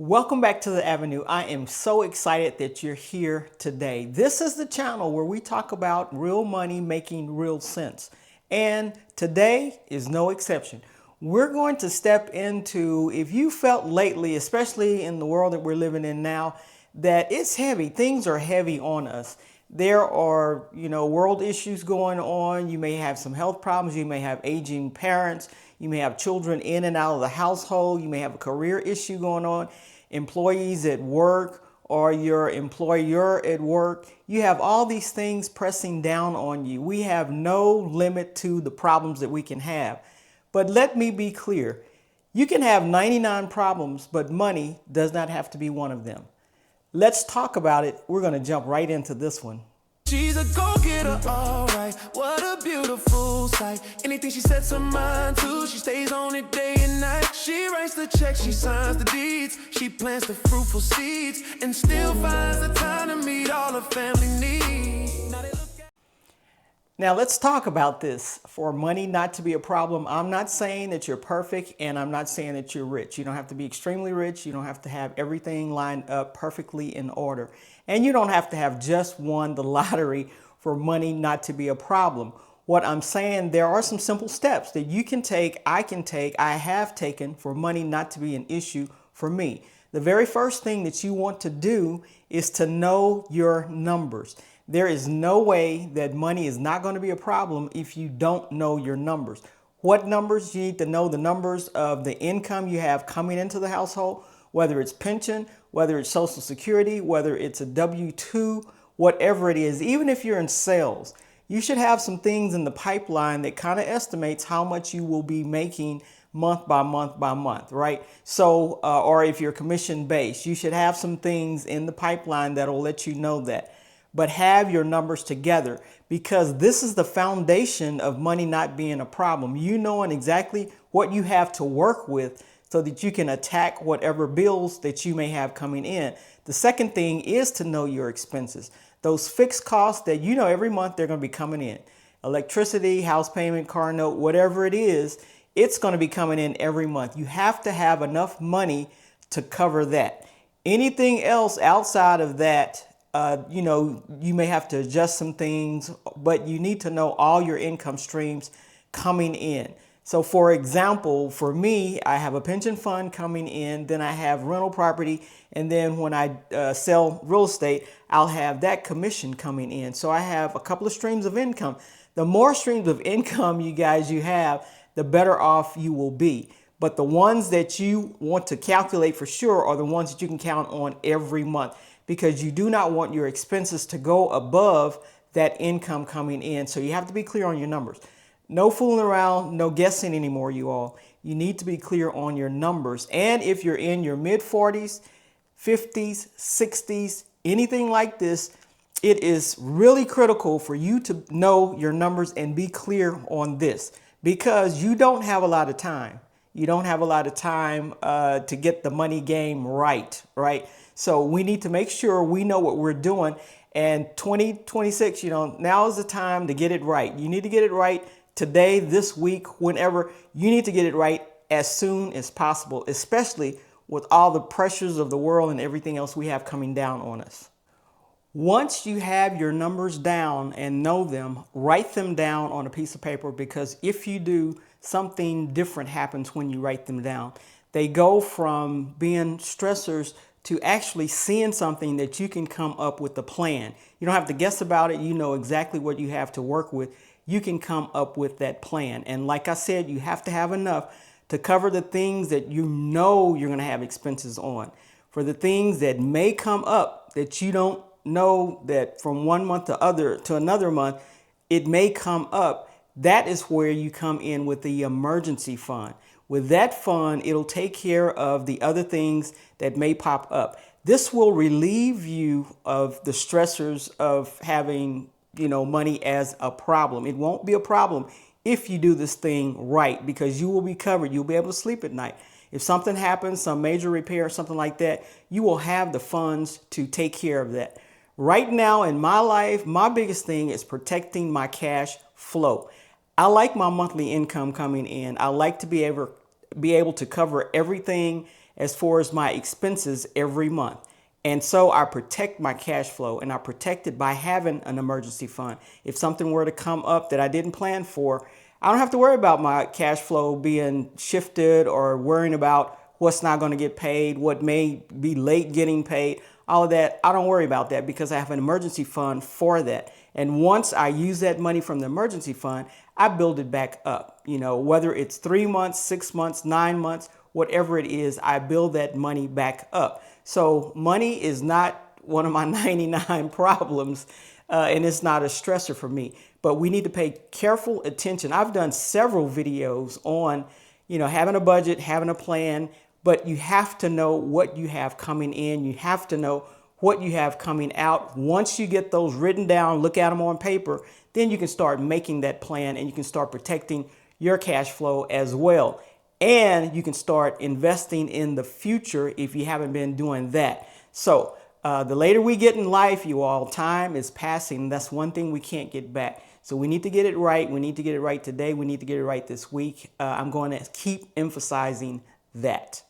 Welcome back to the Avenue. I am so excited that you're here today. This is the channel where we talk about real money making real sense. And today is no exception. We're going to step into, if you felt lately, especially in the world that we're living in now, that it's heavy. Things are heavy on us. There are, world issues going on. You may have some health problems. You may have aging parents. You may have children in and out of the household. You may have a career issue going on. Employees at work or your employer at work. You have all these things pressing down on you. We have no limit to the problems that we can have. But let me be clear. You can have 99 problems, but money does not have to be one of them. Let's talk about it. We're going to jump right into this one. She's a go-getter, all right. What a beautiful sight. Anything she sets her mind to, she stays on it day and night. She writes the checks, she signs the deeds. She plants the fruitful seeds and still finds the time to meet all her family needs. Now let's talk about this. For money not to be a problem, I'm not saying that you're perfect and I'm not saying that you're rich. You don't have to be extremely rich. You don't have to have everything lined up perfectly in order. And you don't have to have just won the lottery for money not to be a problem. What I'm saying, there are some simple steps that you can take, I have taken for money not to be an issue for me. The very first thing that you want to do is to know your numbers. There is no way that money is not going to be a problem if you don't know your numbers. What numbers? You need to know the numbers of the income you have coming into the household, whether it's pension, whether it's Social Security, whether it's a W-2, whatever it is. Even if you're in sales, you should have some things in the pipeline that kind of estimates how much you will be making month by month by month, right? So, or if you're commission based, you should have some things in the pipeline that will let you know that. But have your numbers together, because this is the foundation of money not being a problem. You knowing exactly what you have to work with so that you can attack whatever bills that you may have coming in. The second thing is to know your expenses. Those fixed costs that you know every month they're going to be coming in. Electricity, house payment, car note, whatever it is, it's going to be coming in every month. You have to have enough money to cover that. Anything else outside of that, you may have to adjust some things, but you need to know all your income streams coming in. So for example, for me, I have a pension fund coming in, then I have rental property, and then when I sell real estate, I'll have that commission coming in. So I have a couple of streams of income. The more streams of income you have, the better off you will be. But the ones that you want to calculate for sure are the ones that you can count on every month, because you do not want your expenses to go above that income coming in. So you have to be clear on your numbers. No fooling around, no guessing anymore, you all. You need to be clear on your numbers. And if you're in your mid 40s, 50s, 60s, anything like this, it is really critical for you to know your numbers and be clear on this, because you don't have a lot of time. You don't have a lot of time to get the money game right? So we need to make sure we know what we're doing. And 2026, now is the time to get it right. You need to get it right today, this week, whenever. You need to get it right as soon as possible, especially with all the pressures of the world and everything else we have coming down on us. Once you have your numbers down and know them, write them down on a piece of paper, because if you do, something different happens when you write them down. They go from being stressors to actually seeing something that you can come up with a plan. You don't have to guess about it. You know exactly what you have to work with. You can come up with that plan. And like I said, you have to have enough to cover the things that you know you're going to have expenses on. For the things that may come up that you don't know, that from one month to another month, it may come up. That is where you come in with the emergency fund. With that fund, it'll take care of the other things that may pop up. This will relieve you of the stressors of having, money as a problem. It won't be a problem if you do this thing right, because you will be covered. You'll be able to sleep at night. If something happens, some major repair, something like that, you will have the funds to take care of that. Right now in my life, my biggest thing is protecting my cash flow. I like my monthly income coming in. I like to be able to cover everything as far as my expenses every month. And so I protect my cash flow, and I protect it by having an emergency fund. If something were to come up that I didn't plan for, I don't have to worry about my cash flow being shifted or worrying about what's not going to get paid, what may be late getting paid, all of that. I don't worry about that because I have an emergency fund for that. And once I use that money from the emergency fund, I build it back up. You know, whether it's 3 months, 6 months, 9 months, whatever it is, I build that money back up. So money is not one of my 99 problems, and it's not a stressor for me. But we need to pay careful attention. I've done several videos on, having a budget, having a plan, but you have to know what you have coming in. You have to know what you have coming out. Once you get those written down, look at them on paper, then you can start making that plan, and you can start protecting your cash flow as well. And you can start investing in the future if you haven't been doing that. So the later we get in life, you all, time is passing. That's one thing we can't get back. So we need to get it right. We need to get it right today. We need to get it right this week. I'm going to keep emphasizing that.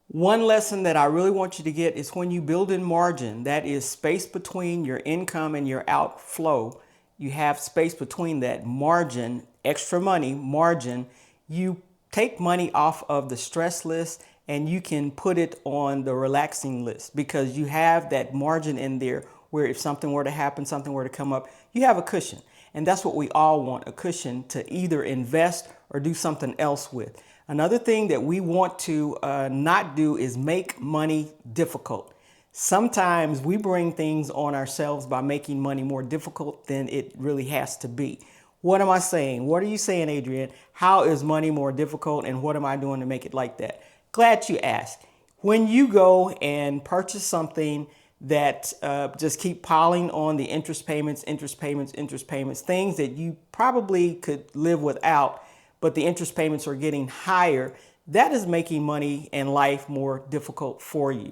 One lesson that I really want you to get is when you build in margin, that is space between your income and your outflow. You have space between that margin, extra money, margin. You take money off of the stress list and you can put it on the relaxing list because you have that margin in there where if something were to happen, something were to come up, you have a cushion. And that's what we all want, a cushion to either invest or do something else with. Another thing that we want to not do is make money difficult. Sometimes we bring things on ourselves by making money more difficult than it really has to be. What am I saying? What are you saying, Adrienne? How is money more difficult, and what am I doing to make it like that? Glad you asked. When you go and purchase something that just keep piling on the interest payments, things that you probably could live without, but the interest payments are getting higher, that is making money and life more difficult for you.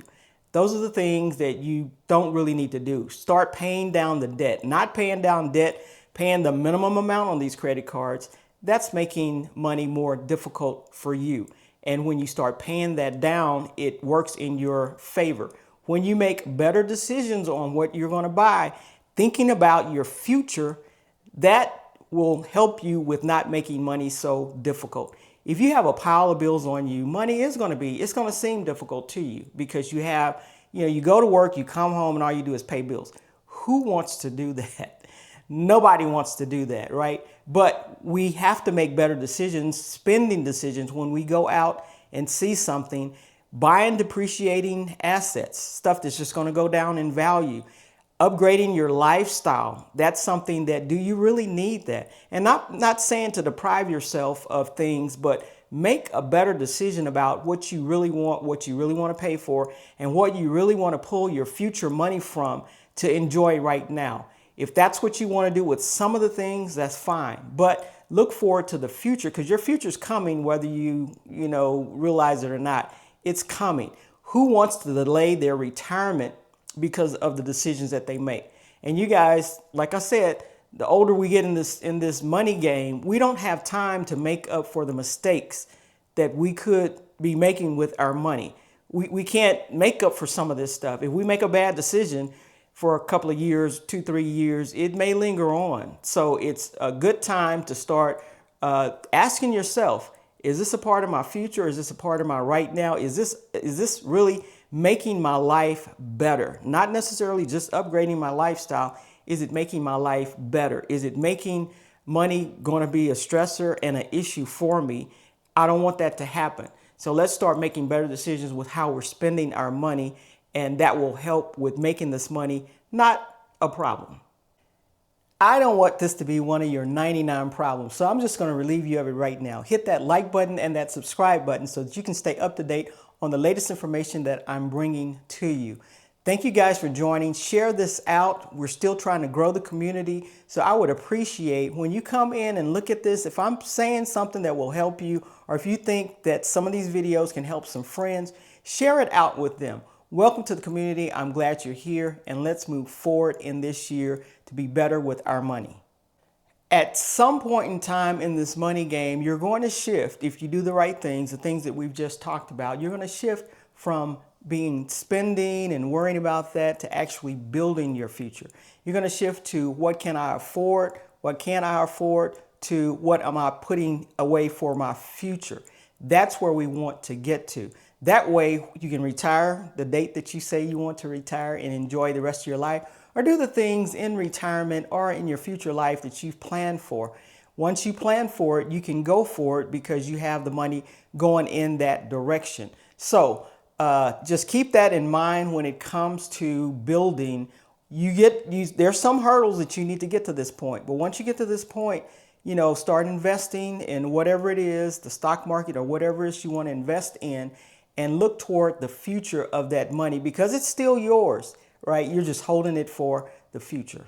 Those are the things that you don't really need to do. Start paying down the debt, not paying down debt, paying the minimum amount on these credit cards. That's making money more difficult for you. And when you start paying that down, it works in your favor. When you make better decisions on what you're going to buy, thinking about your future, that will help you with not making money so difficult. If you have a pile of bills on you, money is going to seem difficult to you because you have, you go to work, you come home, and all you do is pay bills. Who wants to do that? Nobody wants to do that, right? But we have to make better decisions, spending decisions when we go out and see something, buying depreciating assets, stuff that's just going to go down in value. Upgrading your lifestyle, that's something that, do you really need that? And not saying to deprive yourself of things, but make a better decision about what you really want, what you really want to pay for, and what you really want to pull your future money from to enjoy right now. If that's what you want to do with some of the things, that's fine. But look forward to the future because your future's coming whether you realize it or not. It's coming. Who wants to delay their retirement because of the decisions that they make? And you guys, like I said, the older we get in this money game, we don't have time to make up for the mistakes that we could be making with our money. We can't make up for some of this stuff. If we make a bad decision for a couple of years, 2-3 years, it may linger on. So it's a good time to start asking yourself, is this a part of my future? Is this a part of my right now? Is this really making my life better? Not necessarily just upgrading my lifestyle. Is it making my life better? Is it making money going to be a stressor and an issue for me? I don't want that to happen. So let's start making better decisions with how we're spending our money, and that will help with making this money not a problem. I don't want this to be one of your 99 problems, so I'm just going to relieve you of it right now. Hit that like button and that subscribe button so that you can stay up to date on the latest information that I'm bringing to you. Thank you guys for joining. Share this out. We're still trying to grow the community, so I would appreciate when you come in and look at this. If I'm saying something that will help you, or if you think that some of these videos can help some friends, share it out with them. Welcome to the community. I'm glad you're here, and let's move forward in this year to be better with our money. At some point in time in this money game, you're going to shift, if you do the right things, the things that we've just talked about, you're going to shift from being spending and worrying about that to actually building your future. You're going to shift to what can I afford, what can't I afford, to what am I putting away for my future. That's where we want to get to. That way you can retire the date that you say you want to retire and enjoy the rest of your life, or do the things in retirement or in your future life that you've planned for. Once you plan for it, you can go for it because you have the money going in that direction. So just keep that in mind when it comes to building. There's some hurdles that you need to get to this point, but once you get to this point, start investing in whatever it is, the stock market or whatever it is you want to invest in, and look toward the future of that money because it's still yours, right? You're just holding it for the future.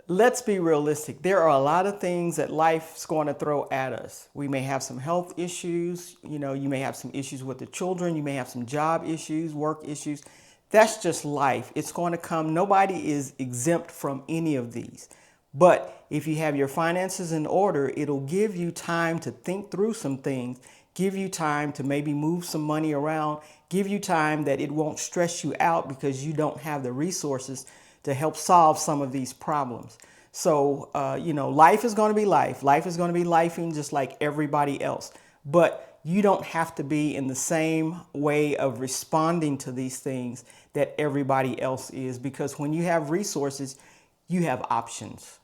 Let's be realistic. There are a lot of things that life's going to throw at us. We may have some health issues. You may have some issues with the children. You may have some job issues, work issues. That's just life. It's going to come. Nobody is exempt from any of these. But if you have your finances in order, it'll give you time to think through some things, give you time to maybe move some money around, give you time that it won't stress you out because you don't have the resources to help solve some of these problems. So, life is going to be life. Life is going to be lifing just like everybody else. But you don't have to be in the same way of responding to these things that everybody else is, because when you have resources, you have options.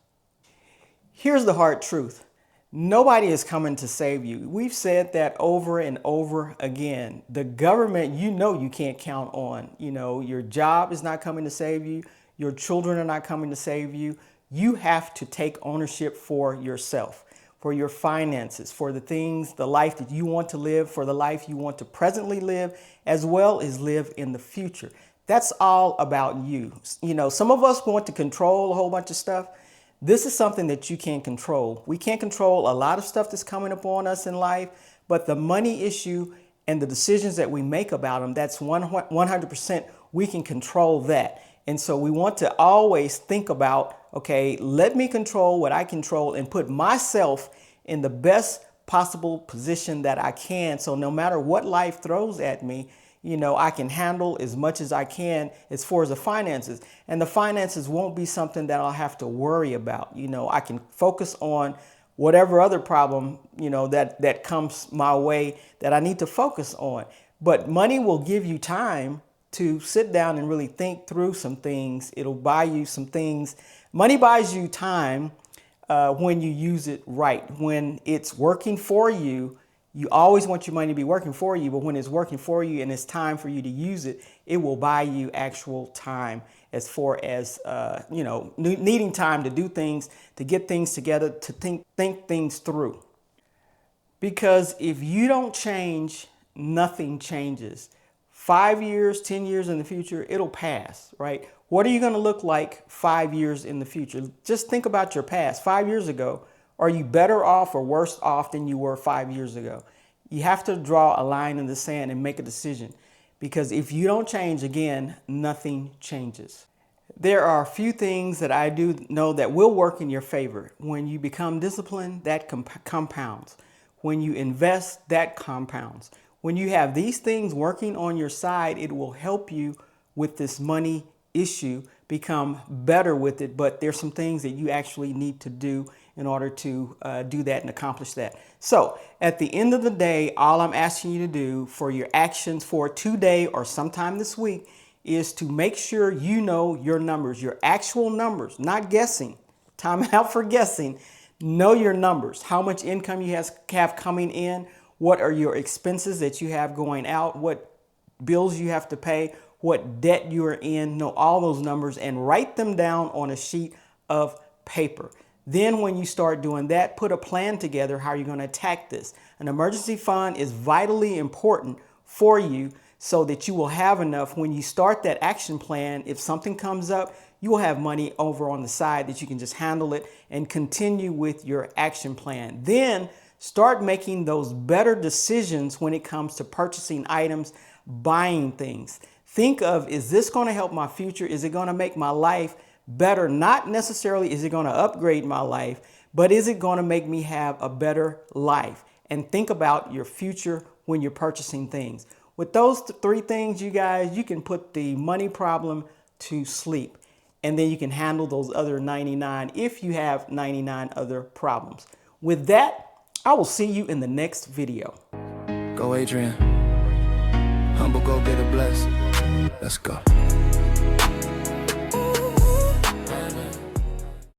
Here's the hard truth. Nobody is coming to save you. We've said that over and over again. The government, you can't count on. Your job is not coming to save you. Your children are not coming to save you. You have to take ownership for yourself, for your finances, for the things, the life that you want to live, for the life you want to presently live, as well as live in the future. That's all about you. Some of us want to control a whole bunch of stuff. This is something that you can't control. We can't control a lot of stuff that's coming upon us in life, but the money issue and the decisions that we make about them, that's 100% we can control that. And so we want to always think about, okay, let me control what I control and put myself in the best possible position that I can. So no matter what life throws at me, I can handle as much as I can as far as the finances. And the finances won't be something that I'll have to worry about. I can focus on whatever other problem, that comes my way that I need to focus on. But money will give you time to sit down and really think through some things. It'll buy you some things. Money buys you time when you use it right. When it's working for you, you always want your money to be working for you, but when it's working for you and it's time for you to use it, it will buy you actual time as far as, needing time to do things, to get things together, to think things through. Because if you don't change, nothing changes. 5 years, 10 years in the future, it'll pass, right? What are you going to look like 5 years in the future? Just think about your past. 5 years ago, are you better off or worse off than you were 5 years ago? You have to draw a line in the sand and make a decision, because if you don't change, again, nothing changes. There are a few things that I do know that will work in your favor. When you become disciplined, that compounds. When you invest, that compounds. When you have these things working on your side, it will help you with this money issue, become better with it. But there's some things that you actually need to do in order to do that and accomplish that. So at the end of the day, all I'm asking you to do for your actions for today or sometime this week is to make sure you know your numbers, your actual numbers, not guessing. Time out for guessing. Know your numbers. How much income you have coming in. What are your expenses that you have going out? What bills you have to pay? What debt you are in? Know all those numbers and write them down on a sheet of paper. Then when you start doing that, put a plan together how you're going to attack this. An emergency fund is vitally important for you so that you will have enough when you start that action plan. If something comes up, you will have money over on the side that you can just handle it and continue with your action plan. Then start making those better decisions when it comes to purchasing items, buying things. Think of, is this going to help my future? Is it going to make my life better? Not necessarily is it going to upgrade my life, but is it going to make me have a better life? And think about your future when you're purchasing things. With those three things, you guys, you can put the money problem to sleep. And then you can handle those other 99 if you have 99 other problems. With that, I will see you in the next video. Go Adrienne. Humble go get a bless. Let's go.